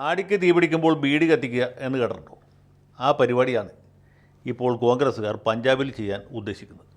ആടിക്ക് തീ പിടിക്കുമ്പോൾ ബീഡി കത്തിക്കുക എന്ന് കേട്ടിട്ടുണ്ടോ? ആ പരിപാടിയാണ് ഇപ്പോൾ കോൺഗ്രസ്സുകാർ പഞ്ചാബിൽ ചെയ്യാൻ ഉദ്ദേശിക്കുന്നത്.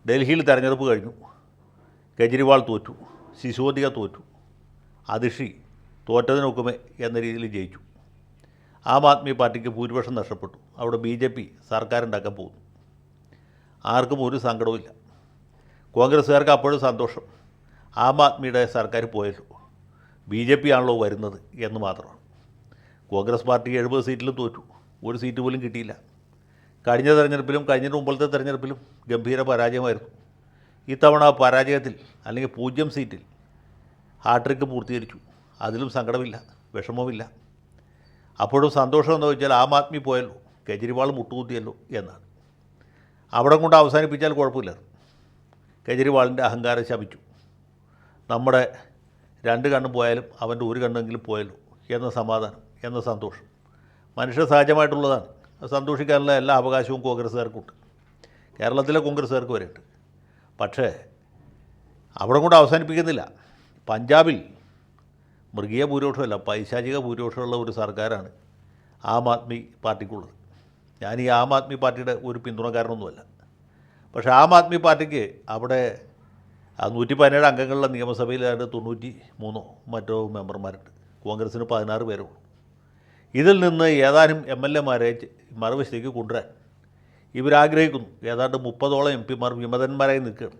ഡൽഹിയിൽ തെരഞ്ഞെടുപ്പ് കഴിഞ്ഞു, കെജ്രിവാൾ തോറ്റു, സിസോദിയ തോറ്റു, അതിഷി തോറ്റതിനൊക്കുമേ എന്ന രീതിയിൽ ജയിച്ചു. ആം ആദ്മി പാർട്ടിക്ക് ഭൂരിപക്ഷം നഷ്ടപ്പെട്ടു. അവിടെ BJP സർക്കാരുണ്ടാക്കാൻ പോകുന്നു. ആർക്കും ഒരു സങ്കടവുമില്ല. കോൺഗ്രസ്സുകാർക്ക് അപ്പോഴും സന്തോഷം, ആം ആദ്മിയുടെ സർക്കാർ പോയല്ലോ, BJP ആണല്ലോ വരുന്നത് എന്ന് മാത്രമാണ്. കോൺഗ്രസ് പാർട്ടി 70 സീറ്റിലും തോറ്റു, ഒരു സീറ്റ് പോലും കിട്ടിയില്ല. കഴിഞ്ഞ തെരഞ്ഞെടുപ്പിലും കഴിഞ്ഞതിന് മുമ്പത്തെ തെരഞ്ഞെടുപ്പിലും ഗംഭീര പരാജയമായിരുന്നു. ഇത്തവണ പരാജയത്തിൽ അല്ലെങ്കിൽ 0 സീറ്റിൽ ഹാട്രിക്ക് പൂർത്തീകരിച്ചു. അതിലും സങ്കടമില്ല, വിഷമവുമില്ല. അപ്പോഴും സന്തോഷം എന്ന് വെച്ചാൽ ആം ആദ്മി പോയല്ലോ, കെജ്രിവാൾ മുട്ടുകുത്തിയല്ലോ എന്നാണ്. അവിടെ കൊണ്ട് അവസാനിപ്പിച്ചാൽ കുഴപ്പമില്ല. കെജ്രിവാളിൻ്റെ അഹങ്കാരം ശമിച്ചു. നമ്മുടെ 2 കണ്ണും പോയാലും അവൻ്റെ 1 കണ്ണെങ്കിലും പോയല്ലോ എന്ന സമാധാനം, എന്ന സന്തോഷം മനുഷ്യ സഹജമായിട്ടുള്ളതാണ്. സന്തോഷിക്കാനുള്ള എല്ലാ അവകാശവും കോൺഗ്രസ്സുകാർക്കുണ്ട്, കേരളത്തിലെ കോൺഗ്രസ്സുകാർക്ക് വരെയുണ്ട്. പക്ഷേ അവിടെ കൊണ്ട് അവസാനിപ്പിക്കുന്നില്ല. പഞ്ചാബിൽ മൃഗീയ ഭൂരിപക്ഷമല്ല, പൈശാചിക ഭൂരിപക്ഷമുള്ള ഒരു സർക്കാരാണ് ആം ആദ്മി പാർട്ടിക്കുള്ളത്. ഞാൻ ഈ ആം ആദ്മി പാർട്ടിയുടെ ഒരു പിന്തുണക്കാരനൊന്നുമല്ല. പക്ഷേ ആം ആദ്മി പാർട്ടിക്ക് അവിടെ 117 അംഗങ്ങളുള്ള നിയമസഭയിൽ 93 മറ്റോ മെമ്പർമാരുണ്ട്. കോൺഗ്രസ്സിന് 16 പേരേ ഉള്ളൂ. ഇതിൽ നിന്ന് ഏതാനും MLA-മാരെ മറുവശത്തേക്ക് കൊണ്ടുവരാൻ ഇവരാഗ്രഹിക്കുന്നു. ഏതാണ്ട് 30ഓളം MP-മാർ വിമതന്മാരായി നിൽക്കുകയാണ്.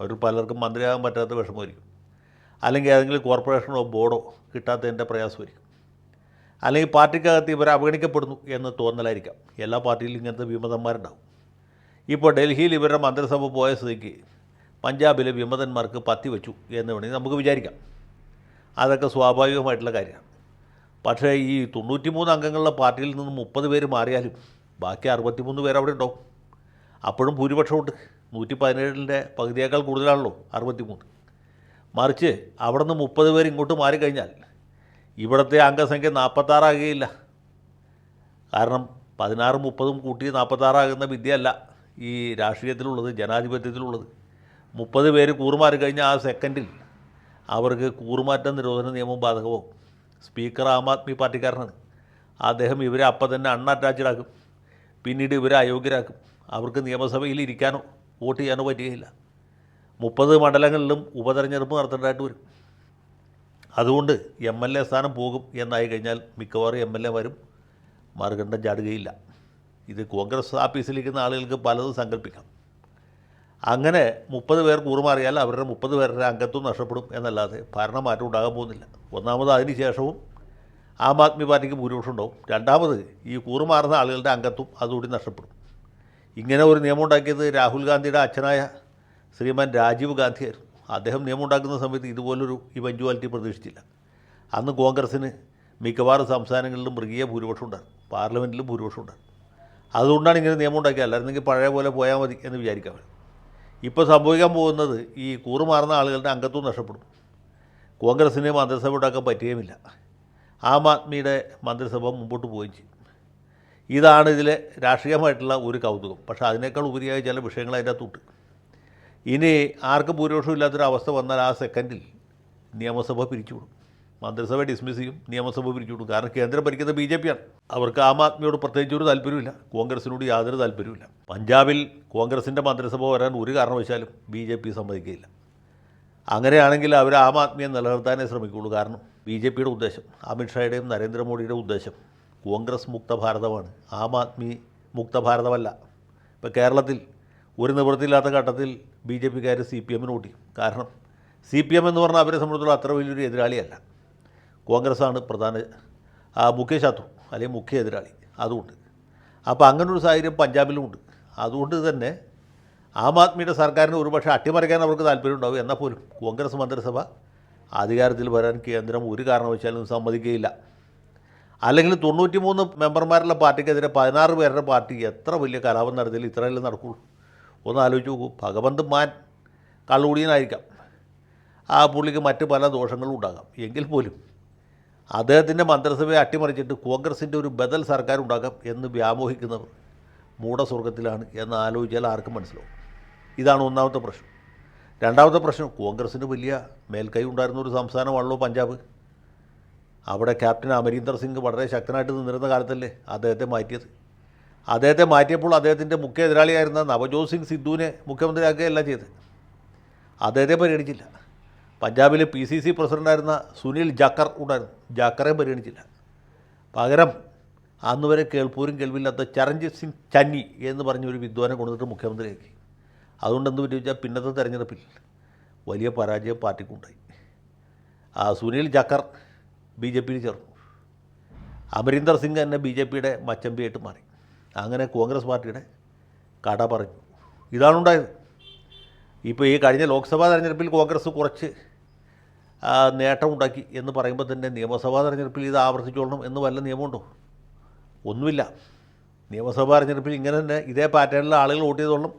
അവർ പലർക്കും മന്ത്രിയാകാൻ പറ്റാത്ത വിഷമമായിരിക്കും, അല്ലെങ്കിൽ ഏതെങ്കിലും കോർപ്പറേഷനോ ബോർഡോ കിട്ടാത്തതിൻ്റെ പ്രയാസമായിരിക്കും, അല്ലെങ്കിൽ പാർട്ടിക്കകത്ത് ഇവർ അവഗണിക്കപ്പെടുന്നു എന്ന് തോന്നലായിരിക്കാം. എല്ലാ പാർട്ടിയിലും ഇങ്ങനത്തെ വിമതന്മാരുണ്ടാവും. ഇപ്പോൾ ഡൽഹിയിൽ ഇവരുടെ മന്ത്രിസഭ പോയ സ്ഥിതിക്ക് പഞ്ചാബിലെ വിമതന്മാർക്ക് പത്തി വെച്ചു എന്ന് വേണമെങ്കിൽ നമുക്ക് വിചാരിക്കാം. അതൊക്കെ സ്വാഭാവികമായിട്ടുള്ള കാര്യമാണ്. പക്ഷേ ഈ 93 അംഗങ്ങളുള്ള പാർട്ടിയിൽ നിന്ന് 30 പേര് മാറിയാലും ബാക്കി 63 പേര് അവിടെ ഉണ്ടാവും. അപ്പോഴും ഭൂരിപക്ഷമുണ്ട്. 117ൻ്റെ പകുതിയേക്കാൾ കൂടുതലാണല്ലോ 63. മറിച്ച് അവിടെ നിന്ന് 30 പേര് ഇങ്ങോട്ട് മാറിക്കഴിഞ്ഞാൽ ഇവിടുത്തെ അംഗസംഖ്യ 46 ആകുകയില്ല. കാരണം 16 30 കൂട്ടി 46 ആകുന്ന വിദ്യയല്ല ഈ രാഷ്ട്രീയത്തിലുള്ളത്, ജനാധിപത്യത്തിലുള്ളത്. 30 പേര് കൂറുമാറി കഴിഞ്ഞാൽ ആ സെക്കൻഡിൽ അവർക്ക് കൂറുമാറ്റ നിരോധന നിയമം ബാധകമാവും. സ്പീക്കർ ആം ആദ്മി പാർട്ടിക്കാരനാണ്. അദ്ദേഹം ഇവരെ അപ്പം തന്നെ അൺഅറ്റാച്ച്ഡാക്കും. പിന്നീട് ഇവരെ അയോഗ്യരാക്കും. അവർക്ക് നിയമസഭയിൽ ഇരിക്കാനോ വോട്ട് ചെയ്യാനോ പറ്റുകയില്ല. 30 മണ്ഡലങ്ങളിലും ഉപതെരഞ്ഞെടുപ്പ് നടത്തേണ്ടതായിട്ട് വരും. അതുകൊണ്ട് MLA സ്ഥാനം പോകും എന്നായി കഴിഞ്ഞാൽ മിക്കവാറും MLA-മാരും മറുകണ്ഠം ചാടുകയില്ല. ഇത് കോൺഗ്രസ് ആഫീസിലിരിക്കുന്ന ആളുകൾക്ക് പലതും സങ്കല്പിക്കാം. അങ്ങനെ 30 പേർ കൂറുമാറിയാൽ അവരുടെ 30 പേരുടെ അംഗത്വം നഷ്ടപ്പെടും എന്നല്ലാതെ ഭരണമാറ്റം ഉണ്ടാകാൻ പോകുന്നില്ല. ഒന്നാമത് അതിന് ശേഷവും ആം ആദ്മി പാർട്ടിക്ക് ഭൂരിപക്ഷം ഉണ്ടാവും. രണ്ടാമത് ഈ കൂറുമാറുന്ന ആളുകളുടെ അംഗത്വം അതുകൂടി നഷ്ടപ്പെടും. ഇങ്ങനെ ഒരു നിയമം ഉണ്ടാക്കിയത് രാഹുൽ ഗാന്ധിയുടെ അച്ഛനായ ശ്രീമാൻ രാജീവ് ഗാന്ധിയായിരുന്നു. അദ്ദേഹം നിയമം ഉണ്ടാക്കുന്ന സമയത്ത് ഇതുപോലൊരു ഇവഞ്ച്വാലിറ്റി പ്രതീക്ഷിച്ചില്ല. അന്ന് കോൺഗ്രസ്സിന് മിക്കവാറും സംസ്ഥാനങ്ങളിലും മൃഗീയ ഭൂരിപക്ഷം ഉണ്ടായിരുന്നു, പാർലമെൻറ്റിലും ഭൂരിപക്ഷം ഉണ്ടായിരുന്നു. അതുകൊണ്ടാണ് ഇങ്ങനെ നിയമം ഉണ്ടാക്കിയത്. അല്ലായിരുന്നെങ്കിൽ പഴയ പോലെ പോയാൽ മതി എന്ന് വിചാരിക്കാൻ പറ്റും. ഇപ്പോൾ സംഭവിക്കാൻ പോകുന്നത് ഈ കൂറുമാറുന്ന ആളുകളുടെ അംഗത്വം നഷ്ടപ്പെടും. കോൺഗ്രസ്സിന് മന്ത്രിസഭ ഉണ്ടാക്കാൻ പറ്റുകയുമില്ല. ആം ആദ്മിയുടെ മന്ത്രിസഭ മുമ്പോട്ട് പോവുകയും ചെയ്യും. ഇതാണ് ഇതിലെ രാഷ്ട്രീയമായിട്ടുള്ള ഒരു കൗതുകം. പക്ഷേ അതിനേക്കാൾ ഉപരിയായ ചില വിഷയങ്ങൾ അതിൻ്റെ അകത്തുണ്ട്. ഇനി ആർക്കും ഭൂരിപക്ഷം ഇല്ലാത്തൊരു അവസ്ഥ വന്നാൽ ആ സെക്കൻഡിൽ നിയമസഭ പിരിച്ചുവിടും, മന്ത്രിസഭ ഡിസ്മിസ് ചെയ്യും, നിയമസഭ പിരിച്ചുവിടും. കാരണം കേന്ദ്രം ഭരിക്കുന്നത് BJP ആണ്. അവർക്ക് ആം ആദ്മിയോട് പ്രത്യേകിച്ച് ഒരു താല്പര്യമില്ല, കോൺഗ്രസിനോട് യാതൊരു താല്പര്യമില്ല. പഞ്ചാബിൽ കോൺഗ്രസിൻ്റെ മന്ത്രിസഭ വരാൻ ഒരു കാരണവശാലും BJP സമ്മതിക്കുകയില്ല. അങ്ങനെയാണെങ്കിൽ അവർ ആം ആദ്മിയെ നിലനിർത്താനേ ശ്രമിക്കുകയുള്ളൂ. കാരണം BJPയുടെ ഉദ്ദേശം, അമിത്ഷായുടെയും നരേന്ദ്രമോദിയുടെ ഉദ്ദേശം കോൺഗ്രസ് മുക്ത ഭാരതമാണ്, ആം ആദ്മി മുക്ത ഭാരതമല്ല. ഇപ്പോൾ കേരളത്തിൽ ഒരു നിവൃത്തിയില്ലാത്ത ഘട്ടത്തിൽ BJPക്കാർ CPM-ന് വോട്ട് ചെയ്യും. കാരണം CPM എന്ന് പറഞ്ഞാൽ അവരെ സംബന്ധിച്ചിടത്തോളം അത്ര വലിയൊരു എതിരാളിയല്ല. കോൺഗ്രസ്സാണ് പ്രധാന മുഖ്യ ശത്രു അല്ലെങ്കിൽ മുഖ്യ എതിരാളി. അതുകൊണ്ട് അപ്പോൾ അങ്ങനൊരു സാഹചര്യം പഞ്ചാബിലുമുണ്ട്. അതുകൊണ്ട് തന്നെ ആം ആദ്മിയുടെ സർക്കാരിന് ഒരുപക്ഷെ അട്ടിമറിക്കാൻ അവർക്ക് താല്പര്യം ഉണ്ടാവും. എന്നാൽ പോലും കോൺഗ്രസ് മന്ത്രിസഭ അധികാരത്തിൽ വരാൻ കേന്ദ്രം ഒരു കാരണവശാലും സമ്മതിക്കുകയില്ല. അല്ലെങ്കിൽ 93 മെമ്പർമാരുള്ള പാർട്ടിക്കെതിരെ 16 പേരുടെ പാർട്ടി എത്ര വലിയ കലാപം നടത്തിയാലും ഇത്രയെല്ലാം നടക്കുകയുള്ളൂ. ഒന്ന് ആലോചിച്ച് നോക്കൂ. ഭഗവന്ത് മാൻ കള്ളുകുടിയനായിരിക്കാം, ആ പുള്ളിക്ക് മറ്റ് പല ദോഷങ്ങളും ഉണ്ടാകാം. എങ്കിൽ പോലും അദ്ദേഹത്തിൻ്റെ മന്ത്രിസഭയെ അട്ടിമറിച്ചിട്ട് കോൺഗ്രസിൻ്റെ ഒരു ബദൽ സർക്കാർ ഉണ്ടാക്കാം എന്ന് വ്യാമോഹിക്കുന്നവർ മൂഢസ്വർഗത്തിലാണ് എന്ന് ആലോചിച്ചാൽ ആർക്കും മനസ്സിലാവും. ഇതാണ് ഒന്നാമത്തെ പ്രശ്നം. രണ്ടാമത്തെ പ്രശ്നം, കോൺഗ്രസ്സിന് വലിയ മേൽക്കൈ ഉണ്ടായിരുന്ന ഒരു സംസ്ഥാനമാണല്ലോ പഞ്ചാബ്. അവിടെ ക്യാപ്റ്റൻ അമരീന്ദർ സിംഗ് വളരെ ശക്തനായിട്ട് നിന്നിരുന്ന കാലത്തല്ലേ അദ്ദേഹത്തെ മാറ്റിയത്. അദ്ദേഹത്തെ മാറ്റിയപ്പോൾ അദ്ദേഹത്തിൻ്റെ മുഖ്യ എതിരാളിയായിരുന്ന നവജോത് സിംഗ് സിദ്ധുവിനെ മുഖ്യമന്ത്രിയാക്കുകയല്ല ചെയ്തത്. അദ്ദേഹത്തെ പരിഗണിച്ചില്ല. പഞ്ചാബിലെ PCC പ്രസിഡൻ്റായിരുന്ന സുനിൽ ജാക്കർ ഉണ്ടായിരുന്നു. ജാക്കറെ പരിഗണിച്ചില്ല. പകരം അന്ന് വരെ കേൾപ്പൂരും കേൾവില്ലാത്ത ചരൺജിത് സിംഗ് ചന്നി എന്ന് പറഞ്ഞൊരു വിദ്വാനെ കൊണ്ടുവന്നിട്ട് മുഖ്യമന്ത്രിയാക്കി. അതുകൊണ്ട് എന്ത് പറ്റി വെച്ചാൽ പിന്നത്തെ തെരഞ്ഞെടുപ്പിൽ വലിയ പരാജയം പാർട്ടിക്കുണ്ടായി. സുനിൽ ജാക്കർ BJPയിൽ ചേർന്നു. അമരീന്ദർ സിംഗ് തന്നെ BJPയുടെ മച്ചമ്പിയായിട്ട് മാറി. അങ്ങനെ കോൺഗ്രസ് പാർട്ടിയുടെ കട പറഞ്ഞു. ഇതാണുണ്ടായത്. ഇപ്പോൾ ഈ കഴിഞ്ഞ ലോക്സഭാ തെരഞ്ഞെടുപ്പിൽ കോൺഗ്രസ് കുറച്ച് നേട്ടമുണ്ടാക്കി എന്ന് പറയുമ്പോൾ തന്നെ നിയമസഭാ തെരഞ്ഞെടുപ്പിൽ ഇത് ആവർത്തിച്ചോളണം എന്ന് വല്ല നിയമമുണ്ടോ? ഒന്നുമില്ല. നിയമസഭാ തെരഞ്ഞെടുപ്പിൽ ഇങ്ങനെ തന്നെ ഇതേ പാറ്റേണിൽ ആളുകൾ വോട്ട് ചെയ്തോളണം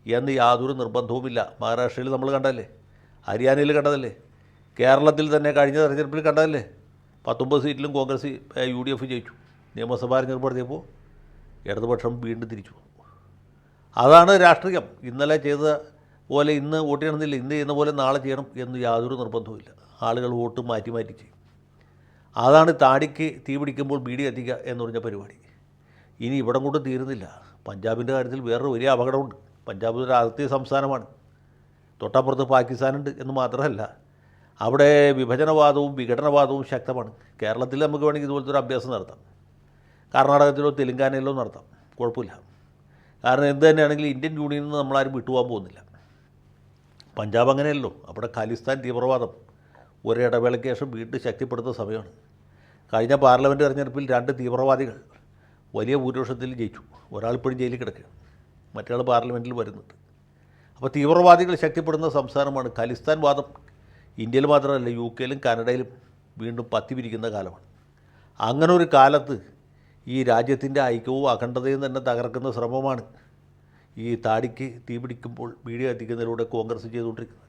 എന്ന് യാതൊരു നിർബന്ധവുമില്ല. മഹാരാഷ്ട്രയിൽ നമ്മൾ കണ്ടതല്ലേ, ഹരിയാനയിൽ കണ്ടതല്ലേ, കേരളത്തിൽ തന്നെ കഴിഞ്ഞ തെരഞ്ഞെടുപ്പിൽ കണ്ടതല്ലേ. 19 സീറ്റിലും കോൺഗ്രസ് UDF ജയിച്ചു. നിയമസഭാ തെരഞ്ഞെടുപ്പ് നടത്തിയപ്പോൾ ഇടതുപക്ഷം വീണ്ടും തിരിച്ചു വന്നു. അതാണ് രാഷ്ട്രീയം. ഇന്നലെ ചെയ്ത പോലെ ഇന്ന് വോട്ട് ചെയ്യണമെന്നില്ല, ഇന്ന് ചെയ്യുന്ന പോലെ നാളെ ചെയ്യണം എന്ന് യാതൊരു നിർബന്ധവുമില്ല. ആളുകൾ വോട്ട് മാറ്റി മാറ്റി ചെയ്യും. അതാണ് താടിക്ക് തീ പിടിക്കുമ്പോൾ ബീഡി കത്തിക്കുക എന്ന് പറഞ്ഞ പരിപാടി. ഇനി ഇവിടം കൊണ്ട് തീരുന്നില്ല. പഞ്ചാബിൻ്റെ കാര്യത്തിൽ വേറൊരു വലിയ അപകടമുണ്ട്. പഞ്ചാബ് ഒരു അതിർത്തി സംസ്ഥാനമാണ്. തൊട്ടപ്പുറത്ത് പാകിസ്ഥാനുണ്ട് എന്ന് മാത്രമല്ല, അവിടെ വിഭജനവാദവും വിഘടനവാദവും ശക്തമാണ്. കേരളത്തിൽ നമുക്ക് വേണമെങ്കിൽ ഇതുപോലത്തെ ഒരു അഭ്യാസം നടത്താം. കർണാടകത്തിലോ തെലുങ്കാനയിലോ നടത്താം, കുഴപ്പമില്ല. കാരണം എന്ത് തന്നെയാണെങ്കിലും ഇന്ത്യൻ യൂണിയനിൽ നിന്ന് നമ്മളാരും വിട്ടുപോകാൻ പോകുന്നില്ല. പഞ്ചാബ് അങ്ങനെയല്ലോ. അവിടെ ഖാലിസ്ഥാൻ തീവ്രവാദം ഒരിടവേളയ്ക്ക് ശേഷം വീണ്ടും ശക്തിപ്പെടുത്തുന്ന സമയമാണ്. കഴിഞ്ഞ പാർലമെൻറ്റ് തെരഞ്ഞെടുപ്പിൽ 2 തീവ്രവാദികൾ വലിയ ഭൂരിപക്ഷത്തിൽ ജയിച്ചു. ഒരാൾ ഇപ്പോഴും ജയിലിൽ കിടക്കുകയാണ്, മറ്റയാൾ പാർലമെൻറ്റിൽ വരുന്നുണ്ട്. അപ്പോൾ തീവ്രവാദികൾ ശക്തിപ്പെടുന്ന സംസ്ഥാനമാണ്. ഖാലിസ്ഥാൻ വാദം ഇന്ത്യയിൽ മാത്രമല്ല UK യിലും കാനഡയിലും വീണ്ടും പത്തിപിരിക്കുന്ന കാലമാണ്. അങ്ങനെ ഒരു കാലത്ത് ഈ രാജ്യത്തിൻ്റെ ഐക്യവും അഖണ്ഡതയും തന്നെ തകർക്കുന്ന ശ്രമമാണ് ഈ താടിക്ക് തീ പിടിക്കുമ്പോൾ ബീഡി കത്തിക്കുന്നതിലൂടെ കോൺഗ്രസ് ചെയ്തുകൊണ്ടിരിക്കുന്നത്.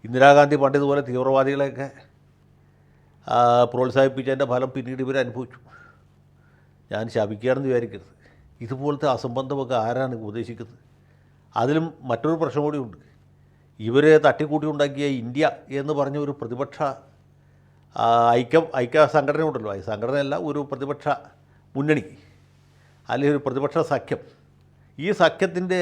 ഇന്ദിരാഗാന്ധി പണ്ടിതുപോലെ തീവ്രവാദികളെയൊക്കെ പ്രോത്സാഹിപ്പിച്ചതിൻ്റെ ഫലം പിന്നീട് ഇവർ അനുഭവിച്ചു. ഞാൻ ശപിക്കുകയാണെന്ന് വിചാരിക്കരുത്. ഇതുപോലത്തെ അസംബന്ധമൊക്കെ ആരാണ് ഉപദേശിക്കുന്നത്? അതിലും മറ്റൊരു പ്രശ്നം കൂടിയുണ്ട്. ഇവരെ തട്ടിക്കൂട്ടി ഉണ്ടാക്കിയ ഇന്ത്യ എന്ന് പറഞ്ഞ ഒരു പ്രതിപക്ഷ ഐക്യ സംഘടന ഉണ്ടല്ലോ, ഈ സംഘടനയല്ല, ഒരു പ്രതിപക്ഷ മുന്നണി അല്ലെങ്കിൽ ഒരു പ്രതിപക്ഷ സഖ്യം. ഈ സഖ്യത്തിൻ്റെ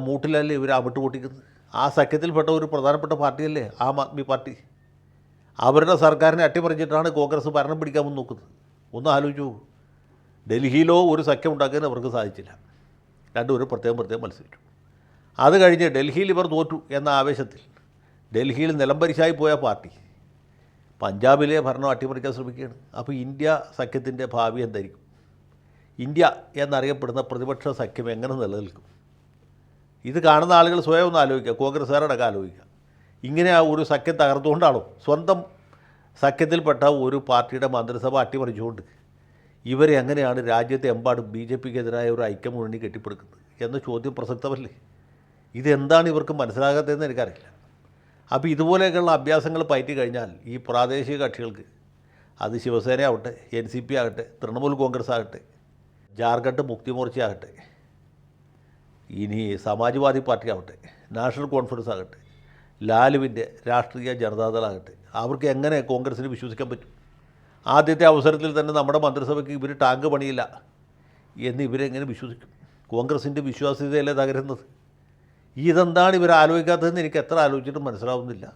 മൂട്ടിലല്ലേ ഇവർ അമിട്ട് പൊട്ടിക്കുന്നത്. ആ സഖ്യത്തിൽപ്പെട്ട ഒരു പ്രധാനപ്പെട്ട പാർട്ടിയല്ലേ ആം ആദ്മി പാർട്ടി. അവരുടെ സർക്കാരിനെ അട്ടിമറിച്ചിട്ടാണ് കോൺഗ്രസ് ഭരണം പിടിക്കാമെന്ന് നോക്കുന്നത്. ഒന്ന് ആലോചിച്ചു. ഡൽഹിയിലോ ഒരു സഖ്യം ഉണ്ടാക്കാൻ അവർക്ക് സാധിച്ചില്ല. രണ്ടുപേരും പ്രത്യേകം മത്സരിച്ചു. അത് കഴിഞ്ഞ് ഡൽഹിയിൽ ഇവർ തോറ്റു എന്ന ആവേശത്തിൽ ഡൽഹിയിൽ നിലംപരിശായി പോയ പാർട്ടി പഞ്ചാബിലെ ഭരണം അട്ടിമറിക്കാൻ ശ്രമിക്കുകയാണ്. അപ്പോൾ ഇന്ത്യ സഖ്യത്തിൻ്റെ ഭാവി എന്തായിരിക്കും? ഇന്ത്യ എന്നറിയപ്പെടുന്ന പ്രതിപക്ഷ സഖ്യം എങ്ങനെ നിലനിൽക്കും? ഇത് കാണുന്ന ആളുകൾ സ്വയം ഒന്ന് ആലോചിക്കുക, കോൺഗ്രസ്സുകാരടക്കം ആലോചിക്കുക. ഇങ്ങനെ ആ ഒരു സഖ്യം തകർത്തുകൊണ്ടാണോ സ്വന്തം സഖ്യത്തിൽപ്പെട്ട ഒരു പാർട്ടിയുടെ മന്ത്രിസഭ അട്ടിമറിച്ചുകൊണ്ട് ഇവരെ എങ്ങനെയാണ് രാജ്യത്തെമ്പാടും BJPക്കെതിരായ ഒരു ഐക്യമുന്നണി കെട്ടിപ്പടുക്കുന്നത് എന്ന ചോദ്യം പ്രസക്തമല്ലേ? ഇതെന്താണ് ഇവർക്ക് മനസ്സിലാകാത്തതെന്ന് എനിക്കറിയില്ല. അപ്പോൾ ഇതുപോലെയൊക്കെയുള്ള അഭ്യാസങ്ങൾ പയറ്റി കഴിഞ്ഞാൽ ഈ പ്രാദേശിക കക്ഷികൾക്ക്, അത് ശിവസേന ആവട്ടെ, NCP ആകട്ടെ, തൃണമൂൽ കോൺഗ്രസ് ആകട്ടെ, ജാർഖണ്ഡ് മുക്തി മോർച്ച ആകട്ടെ, ഇനി സമാജ്വാദി പാർട്ടി ആവട്ടെ, നാഷണൽ കോൺഫറൻസ് ആകട്ടെ, ലാലുവിൻ്റെ രാഷ്ട്രീയ ജനതാദളാകട്ടെ, അവർക്ക് എങ്ങനെ കോൺഗ്രസ്സിന് വിശ്വസിക്കാൻ പറ്റും? ആദ്യത്തെ അവസരത്തിൽ തന്നെ നമ്മുടെ മന്ത്രിസഭയ്ക്ക് ഇവർ ടാങ്ക് പണിയില്ല എന്ന് ഇവരെങ്ങനെ വിശ്വസിക്കും? കോൺഗ്രസിൻ്റെ വിശ്വാസ്യതയല്ലേ തകരുന്നത്? ഇതെന്താണ് ഇവർ ആലോചിക്കാത്തതെന്ന് എനിക്ക് എത്ര ആലോചിച്ചിട്ടും മനസ്സിലാവുന്നില്ല.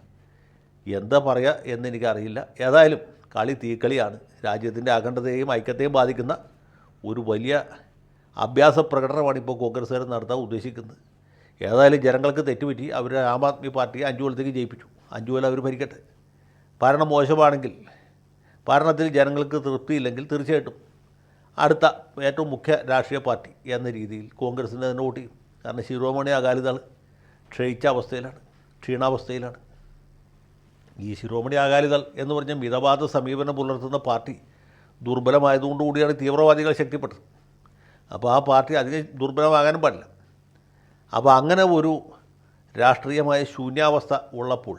എന്താ പറയുക എന്നെനിക്കറിയില്ല. ഏതായാലും കളി തീക്കളിയാണ്. രാജ്യത്തിൻ്റെ അഖണ്ഡതയെയും ഐക്യത്തെയും ബാധിക്കുന്ന ഒരു വലിയ അഭ്യാസ പ്രകടനമാണ് ഇപ്പോൾ കോൺഗ്രസ്സുകാർ നടത്താൻ ഉദ്ദേശിക്കുന്നത്. ഏതായാലും ജനങ്ങൾക്ക് തെറ്റുപറ്റി. അവർ ആം ആദ്മി പാർട്ടിയെ 5 കൊല്ലത്തേക്ക് ജയിപ്പിച്ചു. 5 കൊല്ലം അവർ ഭരിക്കട്ടെ. ഭരണം മോശമാണെങ്കിൽ, ഭരണത്തിൽ ജനങ്ങൾക്ക് തൃപ്തിയില്ലെങ്കിൽ തീർച്ചയായിട്ടും അടുത്ത ഏറ്റവും മുഖ്യ രാഷ്ട്രീയ പാർട്ടി എന്ന രീതിയിൽ കോൺഗ്രസിന് തന്നെ വോട്ട് ചെയ്യും. കാരണം ശിരോമണി അകാലിദൾ ക്ഷീണാവസ്ഥയിലാണ്. ഈ ശിരോമണി അകാലിദൾ എന്ന് പറഞ്ഞ മിതവാദ സമീപനം പുലർത്തുന്ന പാർട്ടി ദുർബലമായതുകൊണ്ടുകൂടിയാണ് തീവ്രവാദികൾ ശക്തിപ്പെട്ടത്. അപ്പോൾ ആ പാർട്ടി അധികം ദുർബലമാകാനും പാടില്ല. അപ്പോൾ അങ്ങനെ ഒരു രാഷ്ട്രീയമായ ശൂന്യാവസ്ഥ ഉള്ളപ്പോൾ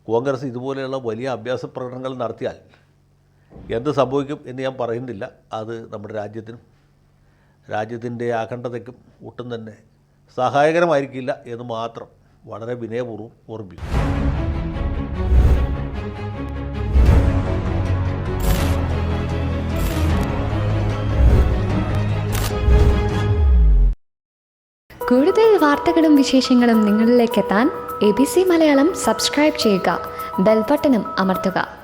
കോൺഗ്രസ് ഇതുപോലെയുള്ള വലിയ അഭ്യാസ പ്രകടനങ്ങൾ നടത്തിയാൽ എന്ത് സംഭവിക്കും എന്ന് ഞാൻ പറയുന്നില്ല. അത് നമ്മുടെ രാജ്യത്തിൻ്റെ അഖണ്ഡതയ്ക്കും ഒട്ടും തന്നെ സഹായകരമായിരിക്കില്ല എന്ന് മാത്രം വളരെ വിനയപൂർവ്വം ഓർമ്മിപ്പിക്കും. കൂടുതൽ വാർത്തകളും വിശേഷങ്ങളും നിങ്ങളിലേക്ക് എത്താൻ ABC മലയാളം സബ്സ്ക്രൈബ് ചെയ്യുക, ബെൽബട്ടനും അമർത്തുക.